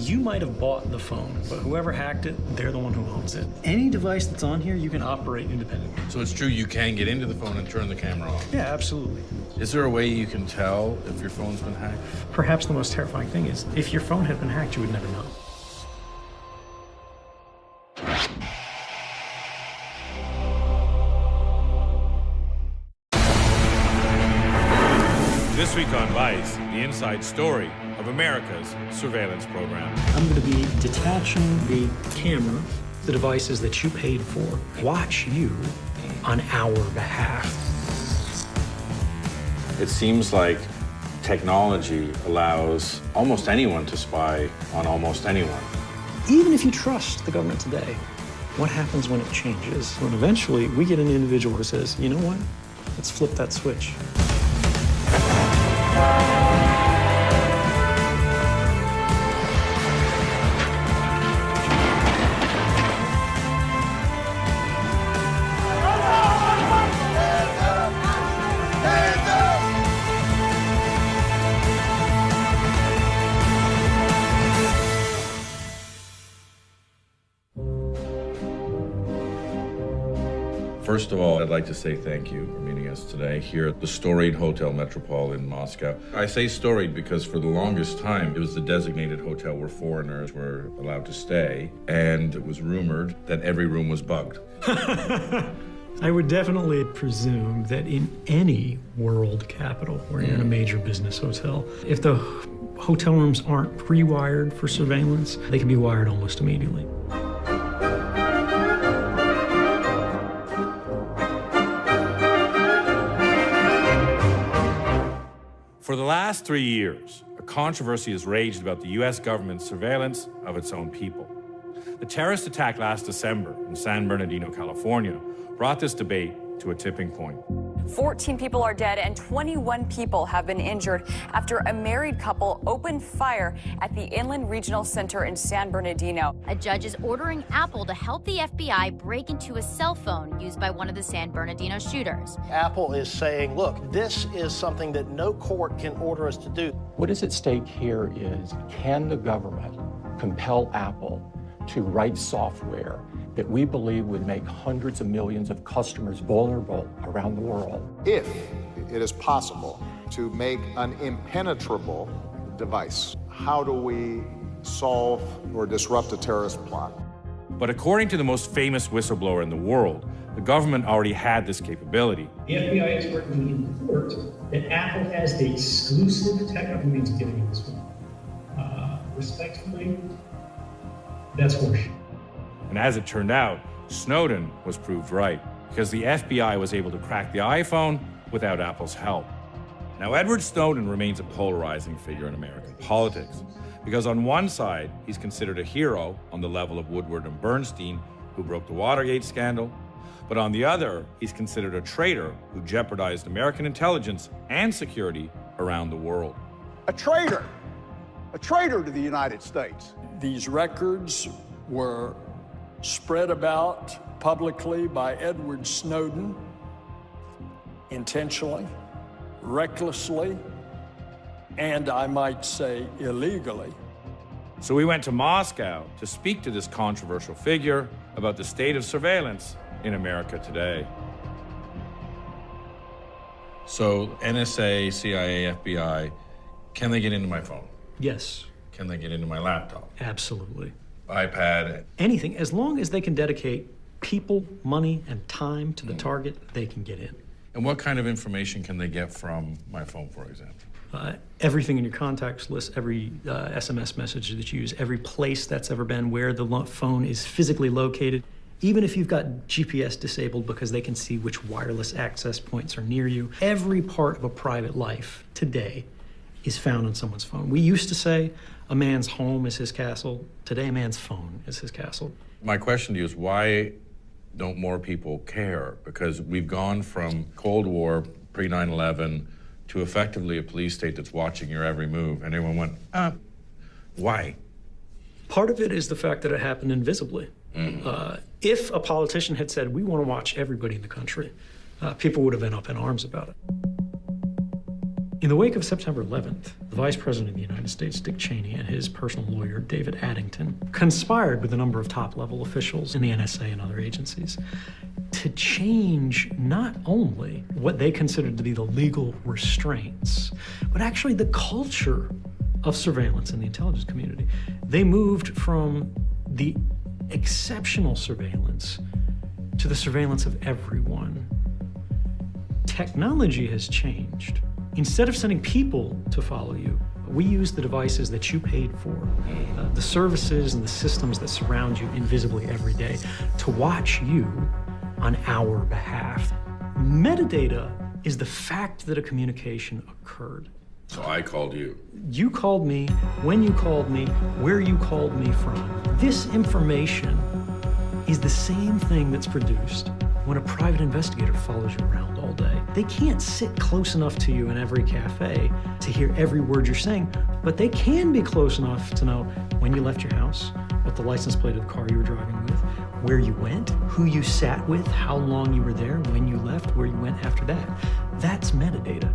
You might have bought the phone, but whoever hacked it, they're the one who owns it. Any device that's on here, you can operate independently. So it's true you can get into the phone and turn the camera off? Yeah, absolutely. Is there a way you can tell if your phone's been hacked? Perhaps the most terrifying thing is, if your phone had been hacked, you would never know. This week on Vice, the inside story of America's surveillance program. I'm going to be detaching the camera, the devices that you paid for, watch you on our behalf. It seems like technology allows almost anyone to spy on almost anyone. Even if you trust the government today, what happens when it changes? When eventually we get an individual who says, you know what, let's flip that switch. First of all, I'd like to say thank you for meeting us today here at the storied Hotel Metropole in Moscow. I say storied because for the longest time, it was the designated hotel where foreigners were allowed to stay, and it was rumored that every room was bugged. I would definitely presume that in any world capital where you're in a major business hotel, if the hotel rooms aren't pre-wired for surveillance, they can be wired almost immediately. For the last 3 years, a controversy has raged about the U.S. government's surveillance of its own people. The terrorist attack last December in San Bernardino, California, brought this debate to a tipping point. 14 people are dead and 21 people have been injured after a married couple opened fire at the Inland Regional Center in San Bernardino. A judge is ordering Apple to help the FBI break into a cell phone used by one of the San Bernardino shooters. Apple is saying, look, this is something that no court can order us to do. What is at stake here is, can the government compel Apple to write software that we believe would make hundreds of millions of customers vulnerable around the world? If it is possible to make an impenetrable device, how do we solve or disrupt a terrorist plot? But according to the most famous whistleblower in the world, the government already had this capability. The FBI expert can report that Apple has the exclusive technical means of giving you this one. Respectfully, that's horseshit. And as it turned out, Snowden was proved right, because the FBI was able to crack the iPhone without Apple's help. Now, Edward Snowden remains a polarizing figure in American politics, because on one side, he's considered a hero on the level of Woodward and Bernstein, who broke the Watergate scandal, but on the other, he's considered a traitor who jeopardized American intelligence and security around the world. A traitor to the United States. These records were spread about publicly by Edward Snowden intentionally, recklessly, and I might say illegally. So we went to Moscow to speak to this controversial figure about the state of surveillance in America today. So NSA, CIA, FBI, can they get into my phone? Yes. Can they get into my laptop? Absolutely. iPad? Anything, as long as they can dedicate people, money, and time to the target, they can get in. And what kind of information can they get from my phone, for example? Everything in your contacts list, every SMS message that you use, every place that's ever been, where the phone is physically located. Even if you've got GPS disabled because they can see which wireless access points are near you, every part of a private life today is found on someone's phone. We used to say a man's home is his castle. Today, a man's phone is his castle. My question to you is, why don't more people care? Because we've gone from Cold War, pre-9/11, to effectively a police state that's watching your every move, and everyone went, why? Part of it is the fact that it happened invisibly. If a politician had said, we want to watch everybody in the country, people would have been up in arms about it. In the wake of September 11th, the Vice President of the United States, Dick Cheney, and his personal lawyer, David Addington, conspired with a number of top-level officials in the NSA and other agencies to change not only what they considered to be the legal restraints, but actually the culture of surveillance in the intelligence community. They moved from the exceptional surveillance to the surveillance of everyone. Technology has changed. Instead of sending people to follow you, we use the devices that you paid for, the services and the systems that surround you invisibly every day to watch you on our behalf. Metadata is the fact that a communication occurred. So I called you. You called me, when you called me, where you called me from. This information is the same thing that's produced when a private investigator follows you around all day. They can't sit close enough to you in every cafe to hear every word you're saying, but they can be close enough to know when you left your house, what the license plate of the car you were driving with, where you went, who you sat with, how long you were there, when you left, where you went after that. That's metadata.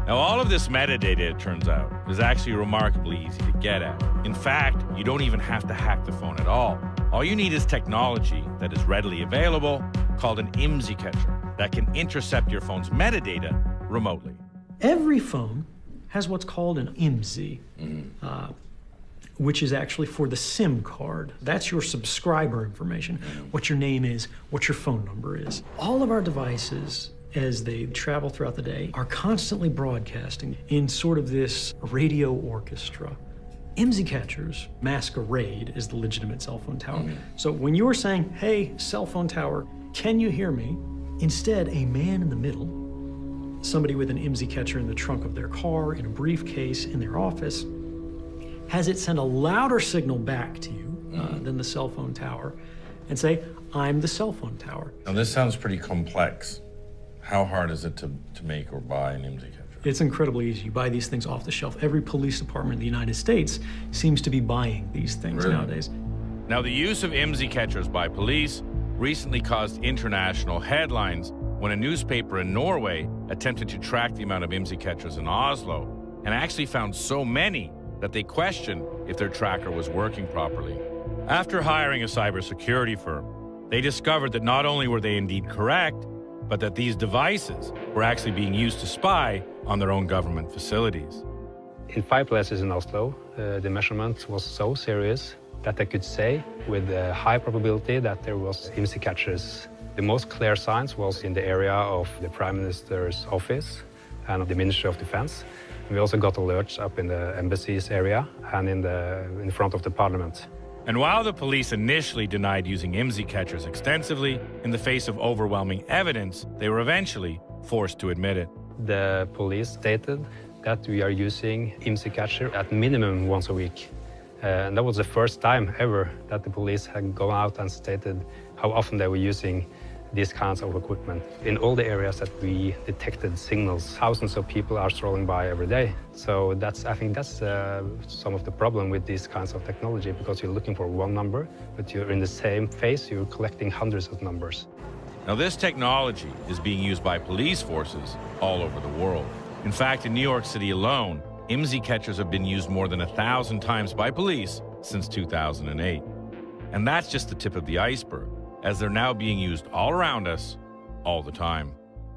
Now, all of this metadata, it turns out, is actually remarkably easy to get at. In fact, you don't even have to hack the phone at all. All you need is technology that is readily available, called an IMSI catcher, that can intercept your phone's metadata remotely. Every phone has what's called an IMSI, which is actually for the SIM card. That's your subscriber information, what your name is, what your phone number is. All of our devices, as they travel throughout the day, are constantly broadcasting in sort of this radio orchestra. IMSI catchers masquerade as the legitimate cell phone tower. So when you're saying, hey, cell phone tower, can you hear me? Instead, a man in the middle, somebody with an IMSI catcher in the trunk of their car, in a briefcase, in their office, has it send a louder signal back to you than the cell phone tower and say, I'm the cell phone tower. Now this sounds pretty complex. How hard is it to make or buy an IMSI catcher? It's incredibly easy. You buy these things off the shelf. Every police department in the United States seems to be buying these things nowadays. Now, the use of IMSI catchers by police recently caused international headlines when a newspaper in Norway attempted to track the amount of IMSI catchers in Oslo and actually found so many that they questioned if their tracker was working properly. After hiring a cybersecurity firm, they discovered that not only were they indeed correct, but that these devices were actually being used to spy on their own government facilities. In 5 places in Oslo, the measurement was so serious that they could say with a high probability that there was IMSI catchers. The most clear signs was in the area of the Prime Minister's office and of the Ministry of Defense. We also got alerts up in the embassy's area and in front of the parliament. And while the police initially denied using IMSI catchers extensively, in the face of overwhelming evidence, they were eventually forced to admit it. The police stated that we are using IMSI catcher at minimum once a week. And that was the first time ever that the police had gone out and stated how often they were using these kinds of equipment. In all the areas that we detected signals, thousands of people are strolling by every day. So I think that's some of the problem with these kinds of technology, because you're looking for one number, but you're in the same phase, you're collecting hundreds of numbers. Now, this technology is being used by police forces all over the world. In fact, in New York City alone, IMSI catchers have been used more than 1,000 times by police since 2008. And that's just the tip of the iceberg, as they're now being used all around us, all the time.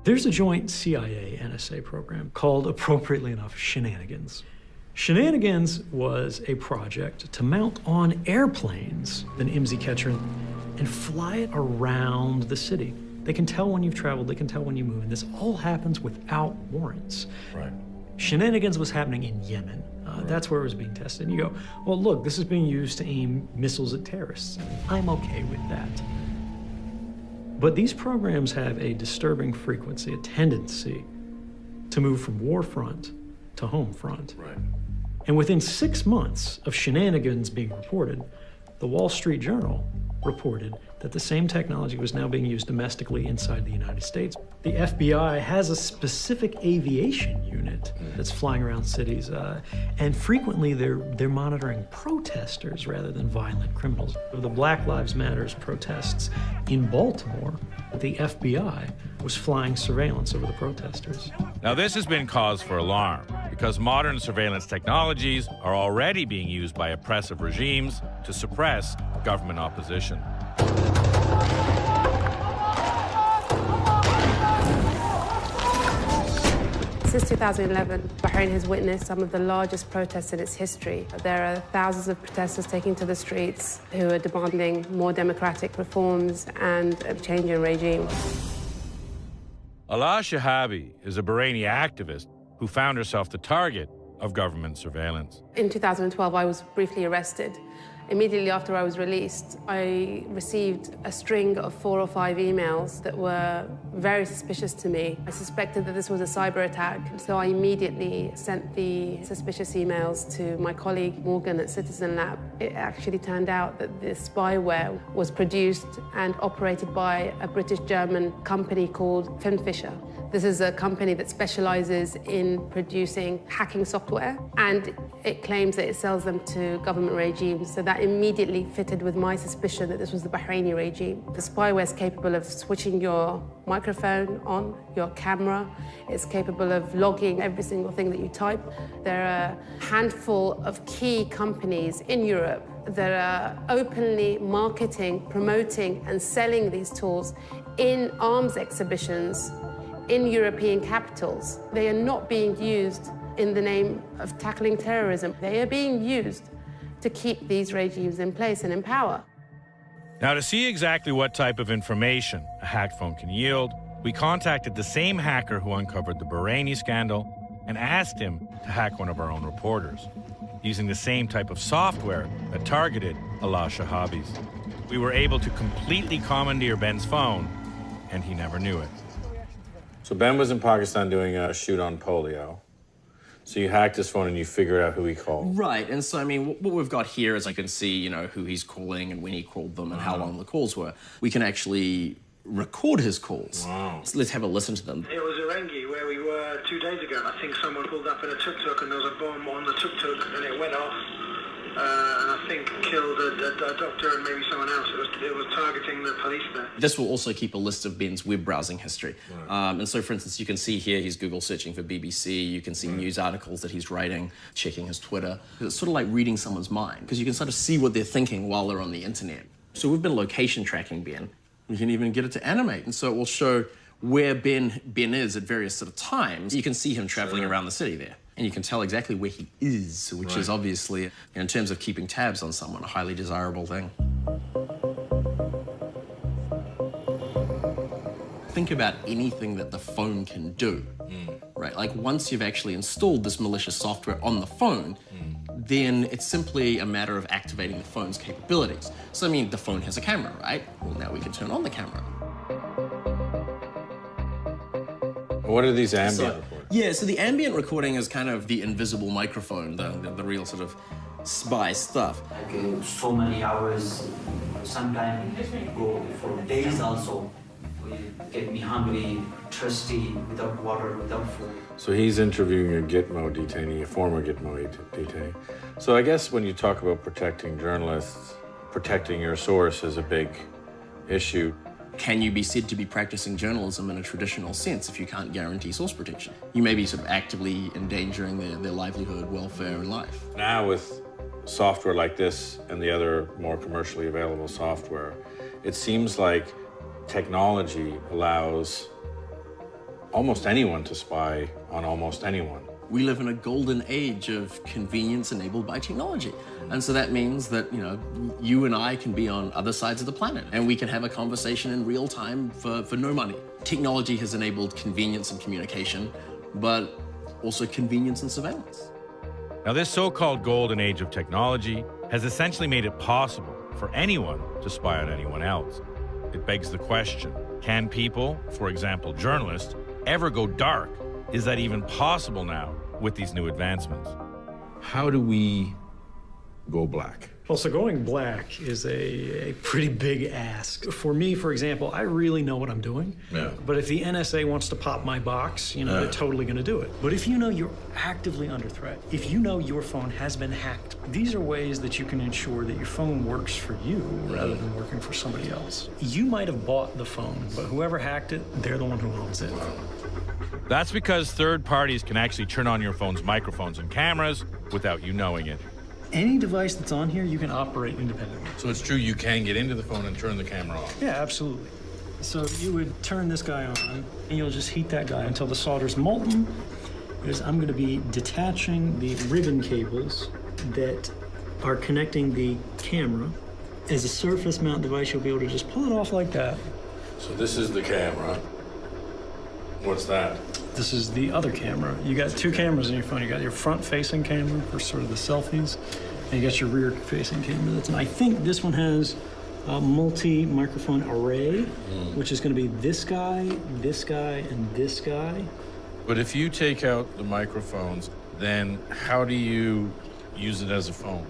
There's a joint CIA-NSA program called, appropriately enough, Shenanigans. Shenanigans was a project to mount on airplanes an IMSI catcher and fly it around the city. They can tell when you've traveled, they can tell when you move, and this all happens without warrants. Right. Shenanigans was happening in Yemen. That's where it was being tested. And you go, well, look, this is being used to aim missiles at terrorists. I'm okay with that. But these programs have a disturbing frequency, a tendency to move from war front to home front. Right. And within 6 months of Shenanigans being reported, the Wall Street Journal reported that the same technology was now being used domestically inside the United States. The FBI has a specific aviation unit that's flying around cities, and frequently they're monitoring protesters rather than violent criminals. The Black Lives Matter protests in Baltimore, the FBI was flying surveillance over the protesters. Now, this has been cause for alarm because modern surveillance technologies are already being used by oppressive regimes to suppress government opposition. Since 2011, Bahrain has witnessed some of the largest protests in its history. There are thousands of protesters taking to the streets who are demanding more democratic reforms and a change in regime. Alaa Shahabi is a Bahraini activist who found herself the target of government surveillance. In 2012, I was briefly arrested. Immediately after I was released, I received a string of 4 or 5 emails that were very suspicious to me. I suspected that this was a cyber attack, so I immediately sent the suspicious emails to my colleague Morgan at Citizen Lab. It actually turned out that this spyware was produced and operated by a British-German company called Finfisher. This is a company that specializes in producing hacking software, and it claims that it sells them to government regimes. So that immediately fitted with my suspicion that this was the Bahraini regime. The spyware is capable of switching your microphone on, your camera. It's capable of logging every single thing that you type. There are a handful of key companies in Europe that are openly marketing, promoting, and selling these tools in arms exhibitions in European capitals. They are not being used in the name of tackling terrorism. They are being used to keep these regimes in place and in power. Now, to see exactly what type of information a hacked phone can yield, we contacted the same hacker who uncovered the Bahraini scandal and asked him to hack one of our own reporters, using the same type of software that targeted Alaa Shahabi's. We were able to completely commandeer Ben's phone, and he never knew it. So Ben was in Pakistan doing a shoot on polio. So you hacked his phone and you figured out who he called. Right, and so, I mean, what we've got here is I can see, you know, who he's calling and when he called them and how long the calls were. We can actually record his calls. Wow. So let's have a listen to them. It was Erengi, where we were 2 days ago. I think someone pulled up in a tuk-tuk and there was a bomb on the tuk-tuk and it went off. And I think killed a doctor and maybe someone else. It was targeting the police there. This will also keep a list of Ben's web browsing history. Right. And so, for instance, you can see here he's Google searching for BBC. You can see news articles that he's writing, checking his Twitter. It's sort of like reading someone's mind because you can sort of see what they're thinking while they're on the internet. So we've been location tracking Ben. We can even get it to animate. And so it will show where Ben is at various sort of times. You can see him traveling around the city there. And you can tell exactly where he is, which is obviously, in terms of keeping tabs on someone, a highly desirable thing. Think about anything that the phone can do, right? Like once you've actually installed this malicious software on the phone, then it's simply a matter of activating the phone's capabilities. So, I mean, the phone has a camera, right? Well, now we can turn on the camera. What are these ambient recordings? Yeah, so the ambient recording is kind of the invisible microphone, the real sort of spy stuff. Like so many hours, sometimes go for days also. It get me hungry, thirsty, without water, without food. So he's interviewing a Gitmo detainee, a former Gitmo detainee. So I guess when you talk about protecting journalists, protecting your source is a big issue. Can you be said to be practicing journalism in a traditional sense if you can't guarantee source protection? You may be sort of actively endangering their livelihood, welfare, and life. Now with software like this and the other more commercially available software, it seems like technology allows almost anyone to spy on almost anyone. We live in a golden age of convenience enabled by technology. And so that means that, you know, you and I can be on other sides of the planet and we can have a conversation in real time for no money. Technology has enabled convenience and communication, but also convenience and surveillance. Now, this so-called golden age of technology has essentially made it possible for anyone to spy on anyone else. It begs the question, can people, for example, journalists, ever go dark? Is that even possible now with these new advancements? How do we go black? Well, so going black is a pretty big ask. For me, for example, I really know what I'm doing. Yeah. But if the NSA wants to pop my box, you know, they're totally going to do it. But if you know you're actively under threat, if you know your phone has been hacked, these are ways that you can ensure that your phone works for you rather than working for somebody else. You might have bought the phone, but whoever hacked it, they're the one who owns it. That's because third parties can actually turn on your phone's microphones and cameras without you knowing it. Any device that's on here, you can operate independently. So it's true you can get into the phone and turn the camera off? Yeah, absolutely. So you would turn this guy on, and you'll just heat that guy until the solder's molten. I'm going to be detaching the ribbon cables that are connecting the camera. As a surface mount device, you'll be able to just pull it off like that. So this is the camera. What's that? This is the other camera. You got two cameras in your phone. You got your front-facing camera for sort of the selfies, and you got your rear-facing camera. I think this one has a multi-microphone array, which is going to be this guy, and this guy. But if you take out the microphones, then how do you use it as a phone?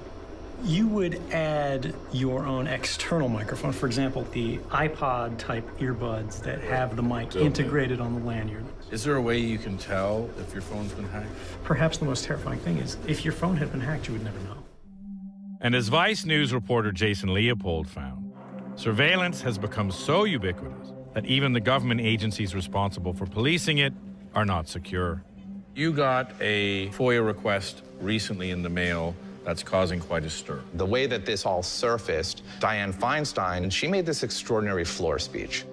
You would add your own external microphone. For example, the iPod-type earbuds that have the mic integrated on the lanyard. Is there a way you can tell if your phone's been hacked? Perhaps the most terrifying thing is, if your phone had been hacked, you would never know. And as Vice News reporter Jason Leopold found, surveillance has become so ubiquitous that even the government agencies responsible for policing it are not secure. You got a FOIA request recently in the mail that's causing quite a stir. The way that this all surfaced, Dianne Feinstein, she made this extraordinary floor speech.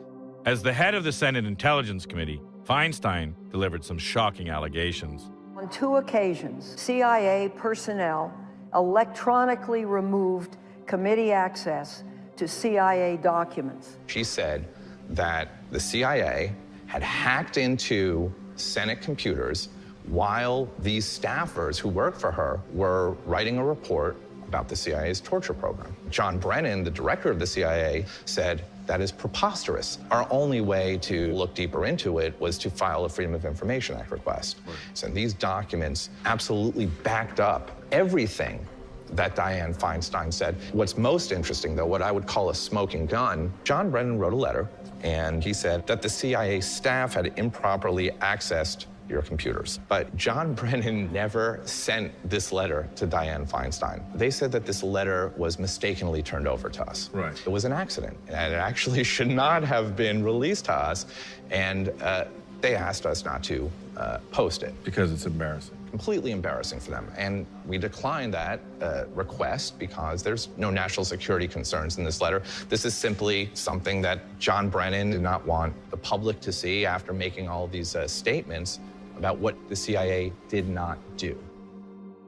As the head of the Senate Intelligence Committee, Feinstein delivered some shocking allegations. On 2 occasions, CIA personnel electronically removed committee access to CIA documents. She said that the CIA had hacked into Senate computers while these staffers who worked for her were writing a report about the CIA's torture program. John Brennan, the director of the CIA, said that is preposterous. Our only way to look deeper into it was to file a Freedom of Information Act request. Right. So these documents absolutely backed up everything that Dianne Feinstein said. What's most interesting, though, what I would call a smoking gun, John Brennan wrote a letter, and he said that the CIA staff had improperly accessed your computers. But John Brennan never sent this letter to Dianne Feinstein. They said that this letter was mistakenly turned over to us. Right. It was an accident, and it actually should not have been released to us, and they asked us not to post it. Because it's embarrassing. Completely embarrassing for them. And we declined that request because there's no national security concerns in this letter. This is simply something that John Brennan did not want the public to see after making all of these statements about what the CIA did not do.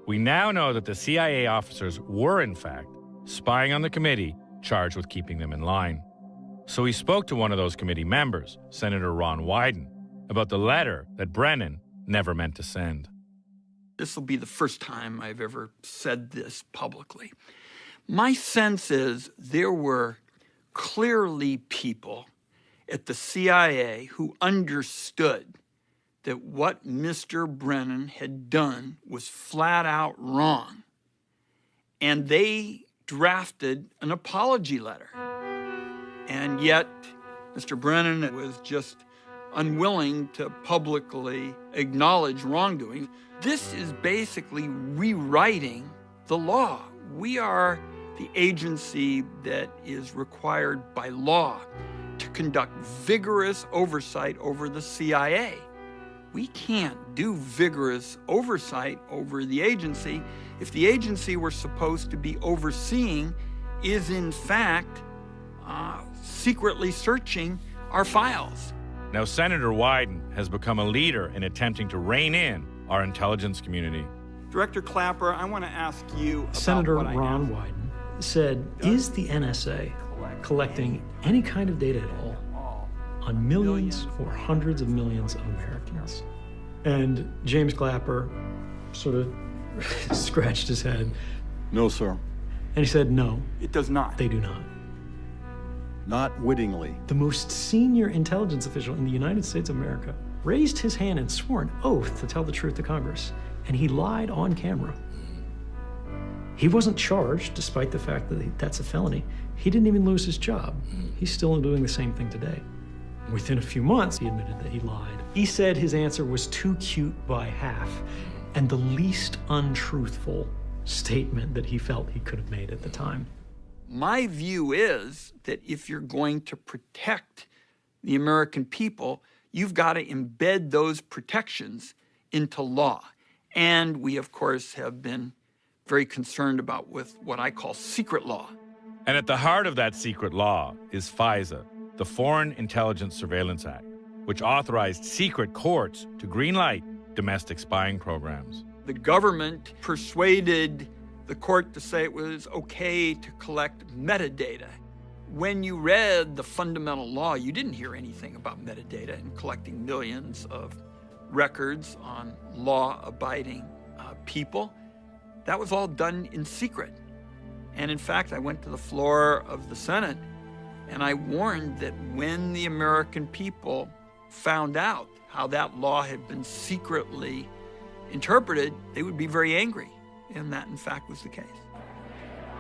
We now know that the CIA officers were, in fact, spying on the committee charged with keeping them in line. So we spoke to one of those committee members, Senator Ron Wyden, about the letter that Brennan never meant to send. This will be the first time I've ever said this publicly. My sense is there were clearly people at the CIA who understood that what Mr. Brennan had done was flat out wrong. And they drafted an apology letter. And yet, Mr. Brennan was just unwilling to publicly acknowledge wrongdoing. This is basically rewriting the law. We are the agency that is required by law to conduct vigorous oversight over the CIA. We can't do vigorous oversight over the agency if the agency we're supposed to be overseeing is in fact secretly searching our files. Now, Senator Wyden has become a leader in attempting to rein in our intelligence community. Director Clapper, I want to ask you about Senator what I Ron asked. Wyden said, is the NSA collecting any kind of data at all on millions or hundreds of millions of Americans? And James Clapper sort of scratched his head. No, sir. And he said, no. It does not. They do not. Not wittingly. The most senior intelligence official in the United States of America raised his hand and swore an oath to tell the truth to Congress, and he lied on camera. He wasn't charged, despite the fact that that's a felony. He didn't even lose his job. He's still doing the same thing today. Within a few months, he admitted that he lied. He said his answer was too cute by half, and the least untruthful statement that he felt he could have made at the time. My view is that if you're going to protect the American people, you've got to embed those protections into law. And we, of course, have been very concerned about with what I call secret law. And at the heart of that secret law is FISA, the Foreign Intelligence Surveillance Act, which authorized secret courts to greenlight domestic spying programs. The government persuaded the court to say it was okay to collect metadata. When you read the fundamental law, you didn't hear anything about metadata and collecting millions of records on law-abiding people. That was all done in secret. And in fact, I went to the floor of the Senate and I warned that when the American people found out how that law had been secretly interpreted, they would be very angry. And that, in fact, was the case.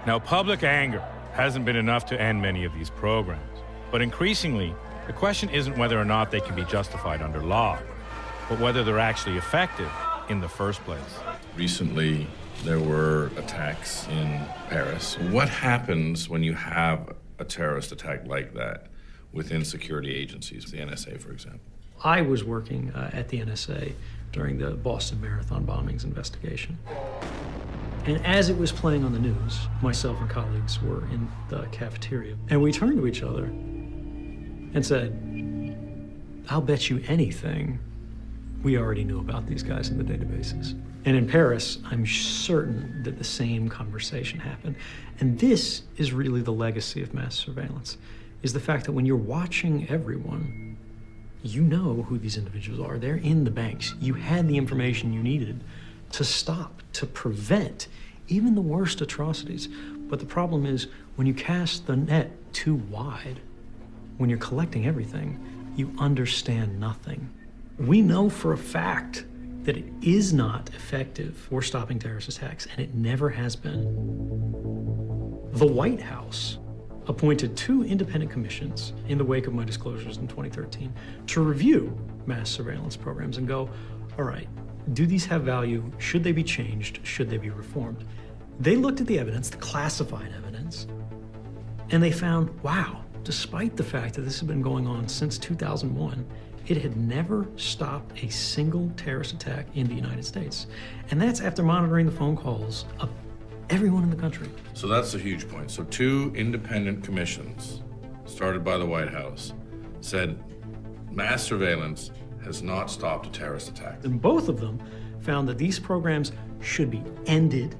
Now, public anger hasn't been enough to end many of these programs. But increasingly, the question isn't whether or not they can be justified under law, but whether they're actually effective in the first place. Recently, there were attacks in Paris. What happens when you have a terrorist attack like that within security agencies, the NSA, for example? I was working at the NSA during the Boston Marathon bombings investigation. And as it was playing on the news, myself and colleagues were in the cafeteria, and we turned to each other and said, I'll bet you anything we already knew about these guys in the databases. And in Paris, I'm certain that the same conversation happened. And this is really the legacy of mass surveillance, is the fact that when you're watching everyone, you know who these individuals are. They're in the banks. You had the information you needed to stop, to prevent even the worst atrocities. But the problem is, when you cast the net too wide, when you're collecting everything, you understand nothing. We know for a fact that it is not effective for stopping terrorist attacks, and it never has been. The White House appointed 2 independent commissions in the wake of my disclosures in 2013 to review mass surveillance programs and go, all right, do these have value? Should they be changed? Should they be reformed? They looked at the evidence, the classified evidence, and they found, wow, despite the fact that this had been going on since 2001, it had never stopped a single terrorist attack in the United States. And that's after monitoring the phone calls of everyone in the country. So that's a huge point. So 2 independent commissions started by the White House said mass surveillance has not stopped a terrorist attack. And both of them found that these programs should be ended.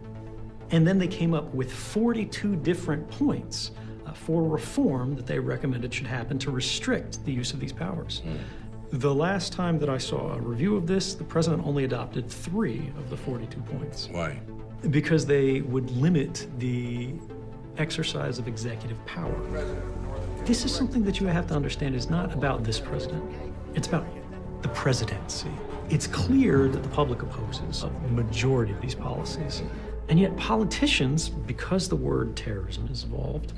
And then they came up with 42 different points for reform that they recommended should happen to restrict the use of these powers. The last time that I saw a review of this, the president only adopted 3 of the 42 points. Why? Because they would limit the exercise of executive power. This is something that you have to understand is not about this president. It's about the presidency. It's clear that the public opposes a majority of these policies. And yet politicians, because the word terrorism is involved,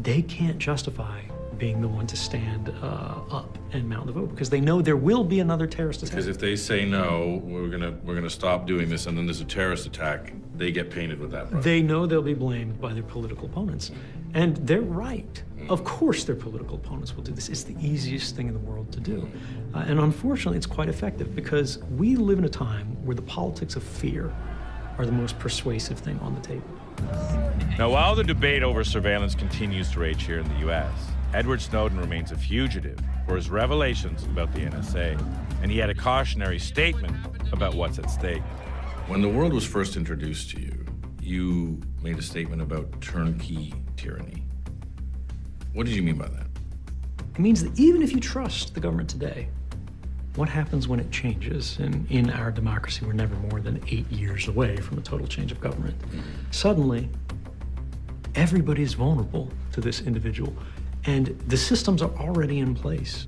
they can't justify being the one to stand up and mount the vote because they know there will be another terrorist attack. Because if they say no, we're gonna stop doing this, and then there's a terrorist attack, they get painted with that brush. They know they'll be blamed by their political opponents, and they're right. Of course, their political opponents will do this. It's the easiest thing in the world to do, and unfortunately, it's quite effective because we live in a time where the politics of fear are the most persuasive thing on the table. Now, while the debate over surveillance continues to rage here in the U.S., Edward Snowden remains a fugitive for his revelations about the NSA, and he had a cautionary statement about what's at stake. When the world was first introduced to you, you made a statement about turnkey tyranny. What did you mean by that? It means that even if you trust the government today, what happens when it changes? And in our democracy, we're never more than 8 years away from a total change of government. Suddenly, everybody is vulnerable to this individual, and the systems are already in place.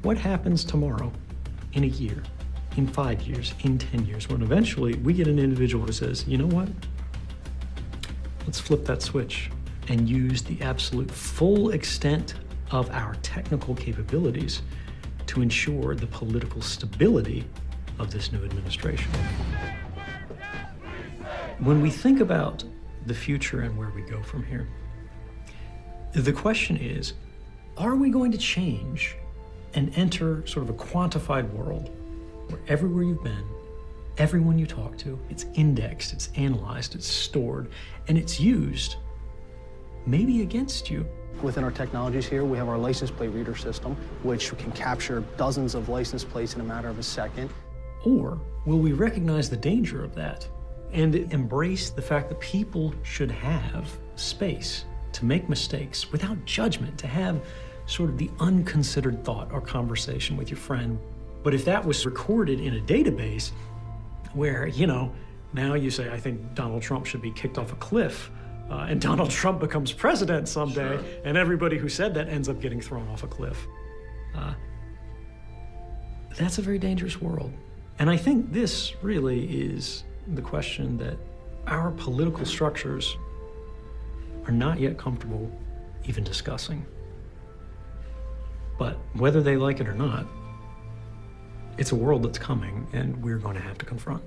What happens tomorrow, in a year, in 5 years, in 10 years, when eventually we get an individual who says, you know what? Let's flip that switch and use the absolute full extent of our technical capabilities to ensure the political stability of this new administration. When we think about the future and where we go from here, the question is, are we going to change and enter sort of a quantified world where everywhere you've been, everyone you talk to, it's indexed, it's analyzed, it's stored, and it's used maybe against you? Within our technologies here, we have our license plate reader system, which can capture dozens of license plates in a matter of a second. Or will we recognize the danger of that and embrace the fact that people should have space to make mistakes without judgment, to have sort of the unconsidered thought or conversation with your friend? But if that was recorded in a database where, you know, now you say, I think Donald Trump should be kicked off a cliff, and Donald Trump becomes president someday, sure, and everybody who said that ends up getting thrown off a cliff. That's a very dangerous world. And I think this really is the question that our political structures are not yet comfortable even discussing. But whether they like it or not, it's a world that's coming, and we're going to have to confront.